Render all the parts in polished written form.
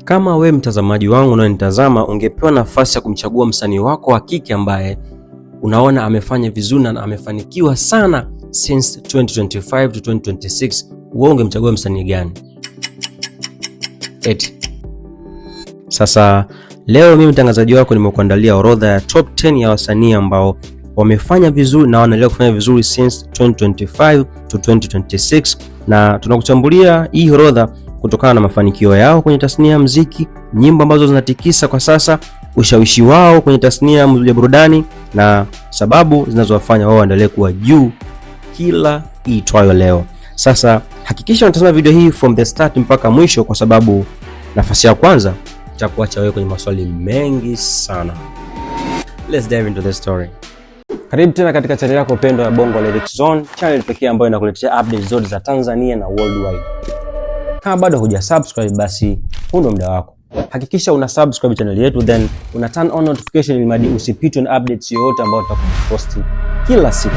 Kama we mtazamaji wangu unanitazama, ungepewa nafasi ya kumchagua msanii wako wa kike ambaye unaona amefanya vizuri na amefanikiwa sana since 2025 to 2026, wewe ungemchagua msanii gani? Sasa leo mimi mtangazaji wako nimekuandalia orodha ya top 10 ya wasanii ambao wamefanya vizuri na wanaendelea kufanya vizuri since 2025 to 2026, na tunakuchambulia hii orodha kutokana na mafanikio yao kwenye tasnia ya muziki, nyimbo ambazo zinatikisa kwa sasa, ushawishi wao kwenye tasnia ya burudani na sababu zinazowafanya wao waendelee kuwa juu kila iitwayo leo. Sasa hakikisha unatazama video hii from the start mpaka mwisho, kwa sababu nafasi ya kwanza itakuacha wewe kwenye maswali mengi sana. Let's dive into the story. Karibu tena katika channel yako pendwa ya Bongo Lyrics Zone, channel pekee ambayo inakuletea updates zote za Tanzania na worldwide. Kama bado hujasubscribe, basi huu ndio muda wako. Hakikisha una subscribe channel yetu, then una turn on notification ili madi usipitwe na updates yoyote ambayo tutakuposti kila siku.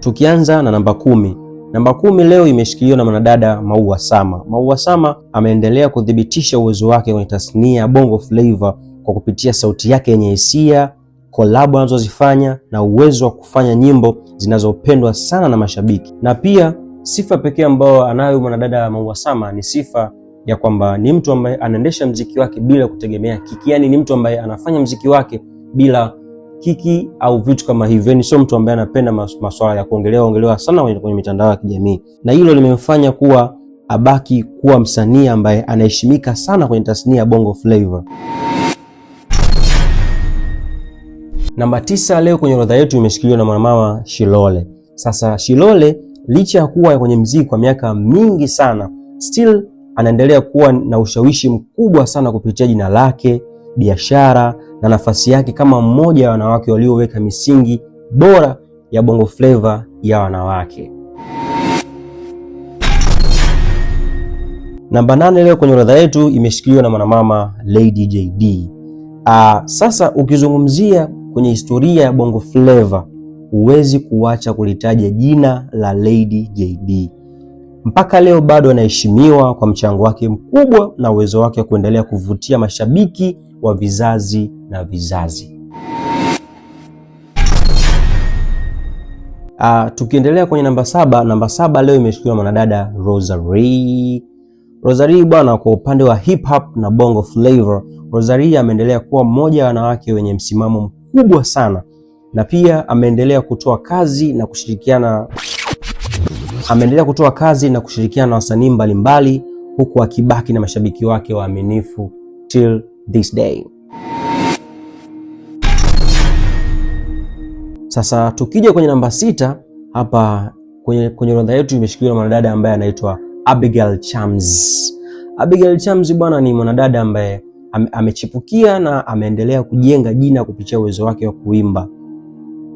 Tukianza na namba 10. Namba 10 leo imeshikiliwa na mwanadada Maua Sama. Maua Sama ameendelea kudhibitisha uwezo wake kwenye tasnia ya Bongo Flava kwa kupitia sauti yake yenye hisia, collab anazozifanya na uwezo wa kufanya nyimbo zinazopendwa sana na mashabiki. Na pia sifa pekee ambayo anayo mwanadada Maua Sama ni sifa ya kwamba ni mtu ambaye anaendesha muziki wake bila kutegemea kiki. Yani ni mtu ambaye anafanya muziki wake bila kiki au vitu kama hivyo. Ni sio mtu ambaye anapenda masuala ya kuongelewa sana kwenye mitandao ya kijamii, na hilo limemfanya kuwa abaki kuwa msanii ambaye anaheshimika sana kwenye tasnia ya Bongo Flava. Namba 9 leo kwenye orodha yetu imeshikiliwa na mwanamama Shilole. Sasa Shilole licha ya kuwa kwenye muziki kwa miaka mingi sana, still anaendelea kuwa na ushawishi mkubwa sana kupitia jina lake, biashara na nafasi yake kama mmoja wa wanawake walioweka misingi bora ya Bongo Flava ya wanawake. Namba 8 leo kwenye orodha yetu imeshikiliwa na mwanamama Lady JD. Sasa ukizungumzia kwenye historia ya Bongo Flava, huwezi kuacha kulitaja jina la Lady JD. Mpaka leo bado anaheshimiwa kwa mchango wake mkubwa na uwezo wake wa kuendelea kuvutia mashabiki wa vizazi na vizazi. Tukiendelea kwenye namba 7, namba 7 leo imeshikiliwa mwanadada Rosary. Rosary bwana, kwa upande wa hip hop na Bongo Flava, Rosary ameendelea kuwa mmoja wa wanawake wenye msimamo mkubwa sana, na pia ameendelea kutoa kazi na kushirikiana na wasanii mbalimbali, huku akibaki na mashabiki wake waaminifu till this day. Sasa tukija kwenye namba 6, hapa kwenye orodha yetu imeshikiliwa mwanadada ambaye anaitwa Abigail Chams. Abigail Chams bwana ni mwanadada ambaye amechipukia na ameendelea kujenga jina kupitia uwezo wake wa kuimba,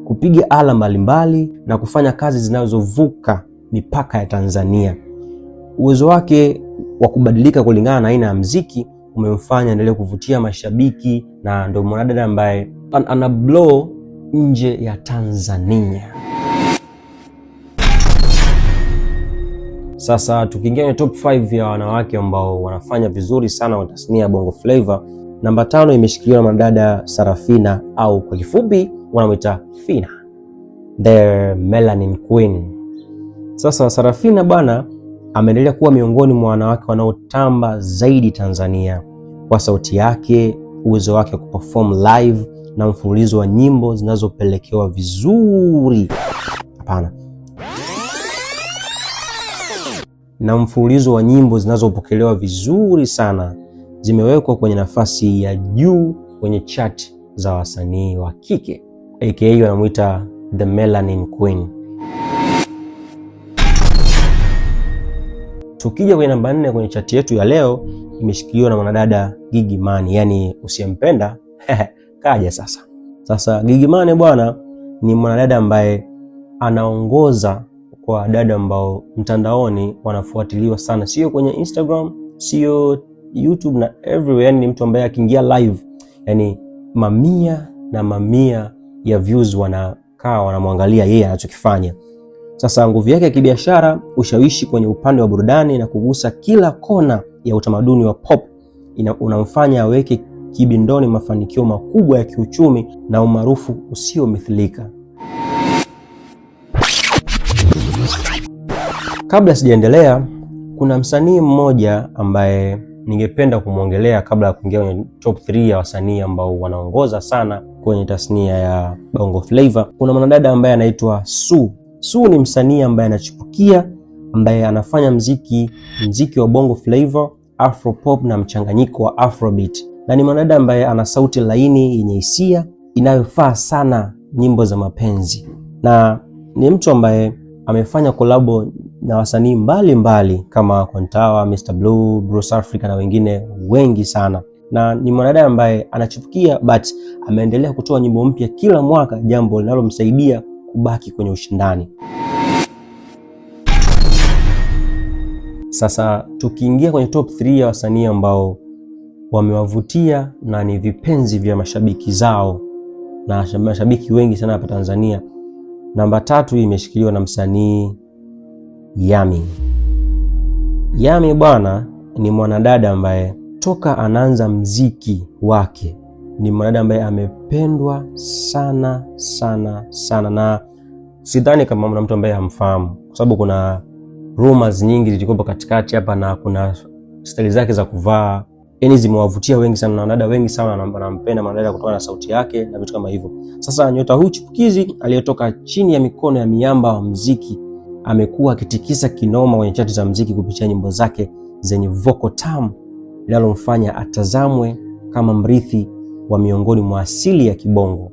kupiga ala mbalimbali na kufanya kazi zinazovuka mipaka ya Tanzania. Uwezo wake wa kubadilika kulingana na aina ya muziki umemfanya endelee kuvutia mashabiki, na ndio mwanadada ambaye ana blow nje ya Tanzania. Sasa tukiingia kwenye top 5 ya wanawake ambao wanafanya vizuri sana kwenye tasnia ya Bongo Flava, namba 5 imeshikiliwa na mwanadada Sarafina, au kwa kifupi wanamuita Fina, the Melanin Queen. Sasa Sarafina bwana ameendelea kuwa miongoni mwa wanawake wanaotamba zaidi Tanzania kwa sauti yake, uwezo wake wa kuperform live na mfululizo wa nyimbo zinazopelekewa vizuri. Na mfululizo wa nyimbo zinazopokelewa vizuri sana zimewekwa kwenye nafasi ya juu kwenye chart za wasanii wa kike, aka wanamuita the Melanin Queen. Tukija kwenye namba 4 kwenye chati yetu ya leo imeshikiliwa na mwanadada Gigy Money, yani usiyempenda kaja sasa. Sasa Gigy Money bwana ni mwanadada ambaye anaongoza kwa dada ambao mtandaoni wanafuatiliwa sana, sio kwenye Instagram, sio YouTube na everywhere. Yani ni mtu ambaye akiingia live, yani mamia na mamia ya views wanakaa wanamwangalia yeye anachokifanya. Sasa nguvu yake ya kibiashara, ushawishi kwenye upande wa burudani na kugusa kila kona ya utamaduni wa pop unamfanya aweke kibindoni mafanikio makubwa ya kiuchumi na umaarufu usiomithilika. Kabla sijaendelea, kuna msanii mmoja ambaye ningependa kumwongelea kabla ya kuingia kwenye top 3 ya wasanii ambao wanaongoza sana kwenye tasnia ya Bongo Flava. Kuna mwanadada ambaye anaitwa Su. Su ni msanii ambaye anachipukia, ambaye anafanya mziki wa Bongo Flava, Afro pop na mchanganyiko wa Afrobeat. Na ni mwanadada ambaye ana sauti laini yenye hisia inayofaa sana nyimbo za mapenzi. Na ni mtu ambaye amefanya kolabo na wasanii mbalimbali kama Kontawa, Mr Blue, Bruce Africa na wengine wengi sana. Na ni mwanadada ambaye anachipukia but ameendelea kutoa nyimbo mpya kila mwaka, jambo linalomsaidia kubaki kwenye ushindani. Sasa tukiingia kwenye top 3 ya wasanii ambao wamewavutia na ni vipenzi vya mashabiki zao na mashabiki wengi sana hapa Tanzania. Namba 3 imeshikiliwa na msanii Yami. Yami bwana ni mwanadada ambaye toka anaanza mziki wake ni mwanadada ambaye amependwa sana sana sana, na sidhani kama kuna mtu ambaye hamfahamu, kwa sababu kuna rumors nyingi zilikuwa katikati hapa na kuna style zake za kuvaa, yani zimewavutia wengi sana na wanadada wengi sana wanampenda mwanadada kutokana na sauti yake na vitu kama hivyo. Sasa nyota huyu chipukizi aliyetoka chini ya mikono ya miamba wa muziki amekuwa akitikisa kinoma kwenye chati za muziki kupitia nyimbo zake zenye vocal tamu, linalomfanya atazamwe kama mrithi wa miongoni mwa asili ya kibongo.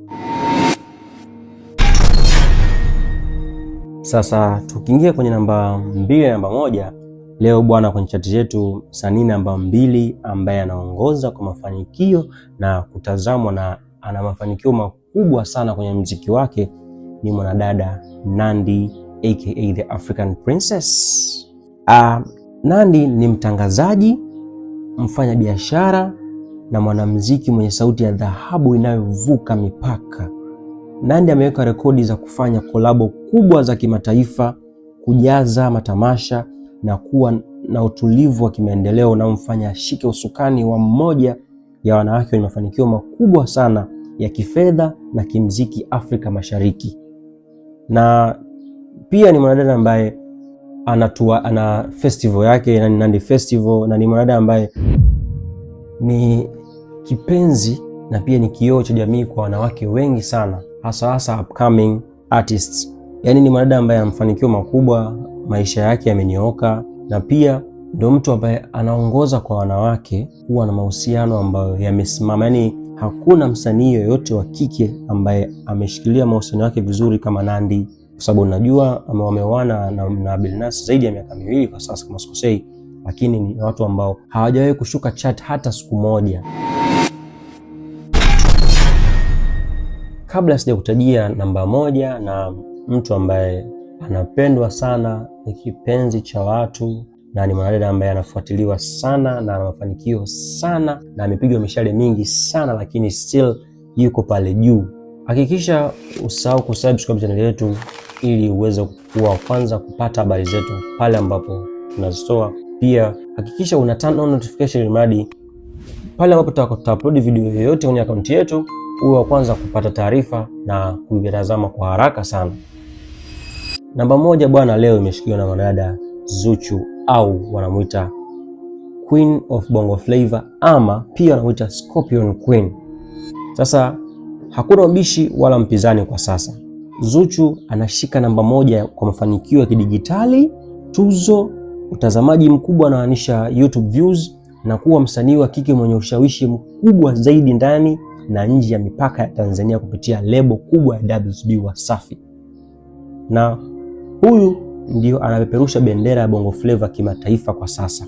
Sasa tukiingia kwenye namba 2 na namba 1, leo bwana kwenye chati yetu msanii namba 2 ambaye anaongoza kwa mafanikio na kutazamwa na ana mafanikio makubwa sana kwenye muziki wake ni mwanadada Nandy aka the African Princess. Nandy ni mtangazaji, mfanya biashara na mwanamuziki mwenye sauti ya dhahabu inayovuka mipaka. Nandy ameweka rekodi za kufanya kolabo kubwa za kimataifa, kujaza matamasha na kuwa na utulivu wa kimaendeleo unaomfanya ashike usukani wa mmoja ya wanawake wenye mafanikio makubwa sana ya kifedha na kimuziki Afrika Mashariki. Na pia ni mwanadada ambaye ana festival yake na Nandy Festival, na ni mwanadada ambaye ni kipenzi na pia ni kioo cha jamii kwa wanawake wengi sana, hasa upcoming artists. Yani ni mwanadada ambaye ana mafanikio makubwa, maisha yake yamenyooka, na pia ndio mtu ambaye anaongoza kwa wanawake kuwa na mahusiano ambayo yamesimama. Yani hakuna msanii yoyote wa kike ambaye ameshikilia mahusiano yake vizuri kama Nandy, kwa sababu najua wameoana na Billnass zaidi ya miaka 2 kwa sasa kama sikosei, lakini ni watu ambao hawajawahi kushuka chat hata siku moja. Kabla sijakutajia namba 1 na mtu ambaye anapendwa sana, ni kipenzi cha watu na ni mwanadada ambaye anafuatiliwa sana na ana mafanikio sana na amepigwa mishale mingi sana, lakini still yuko pale juu. Hakikisha usahau kusubscribe channel yetu ili uweze kuwa kwanza kupata habari zetu pale ambapo tunazitoa. Pia hakikisha una turn on notification ili pale ambapo tutaupload video yoyote kwenye akaunti yetu uwe wa kwanza kupata taarifa na kuitazama kwa haraka sana. Namba 1 bwana leo imeshikiwa na mwanadada Zuchu, au wanamuita Queen of Bongo Flava ama pia wanamuita Scorpion Queen. Sasa hakuna mbishi wala mpinzani kwa sasa. Zuchu anashika namba 1 kwa mafanikio ya kidijitali, tuzo, utazamaji mkubwa anaanisha YouTube views, na kuwa msanii wa kike mwenye ushawishi mkubwa zaidi ndani na nje ya mipaka ya Tanzania kupitia lebo kubwa ya WCB Wasafi. Na huyu ndio anapeperusha bendera ya Bongo Flava kimataifa kwa sasa.